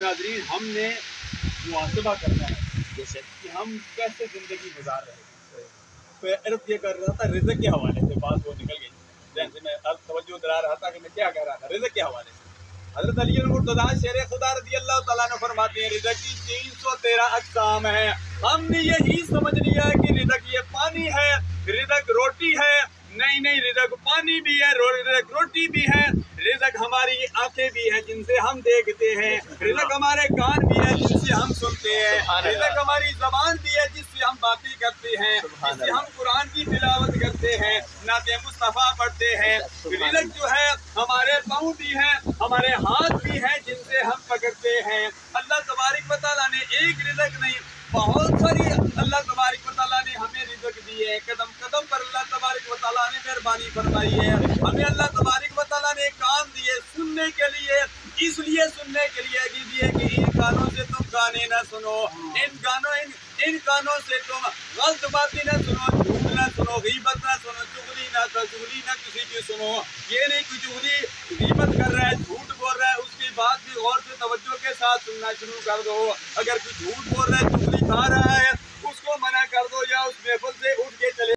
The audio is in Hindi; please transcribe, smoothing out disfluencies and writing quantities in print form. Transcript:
नाज़रीन, हमने मुहासबा करना है जैसे कि हम कैसे ज़िंदगी गुजार रहे हैं। तो अर्ज़ ये कर रहा था रिज़्क़ के हवाले से, बात वो निकल गई ज़हन से, मैं अर्ज़ तवज्जो दिला रहा था कि मैं क्या कह रहा था रिज़्क़ के हवाले से। हज़रत अली मुर्तज़ा शेर खुदा रज़ियल्लाहु तआला अन्हु फरमाते हैं रिज़्क़ की 313 अक़साम है। हमने यही समझ लिया कि रिज़्क़ ये पानी है, रिज़्क़ रोटी है। नहीं, रिज़्क़ पानी भी है, रिज़्क़ रोटी भी है, रिज़्क़ हमारी आंखें भी हैं जिनसे हम देखते हैं, रिज़्क़ हमारे कान भी है जिनसे हम सुनते हैं, रिज़्क़ हमारी ज़बान भी है जिससे हम बातें करते हैं, जिससे हम कुरान की तिलावत करते हैं, नाते मुस्तफ़ा पढ़ते हैं। रिज़्क़ जो है हमारे पाँव भी हैं, हमारे हाथ भी हैं जिनसे हम पकड़ते हैं। अल्लाह तबारक व तआला ने एक रिज़्क़ नहीं, बहुत सारी अल्लाह तबारक व तआला ने हमें रिज़्क़ दिए हैं। कदम कदम पर अल्लाह तबारक व तआला ने मेहरबानी फरमाई है। हमें अल्लाह तबारक व तआला ने काम दिए सुनने के लिए, इसलिए सुनने के लिए दिए कि इन कानों से तुम गाने न सुनो, इन कानों से तुम गलत बातें न सुनो, झूठ न सुनो, गीबत न सुनो, चुगली न किसी की सुनो। ये नहीं कि चुगली गीबत कर रहा है, झूठ बोल रहा है, उसकी बात भी गौर से तवज्जो के साथ सुनना शुरू कर दो। अगर कोई झूठ बोल रहा है, चुगली खा रहा है, उसको मना कर दो या उस महफिल से उठ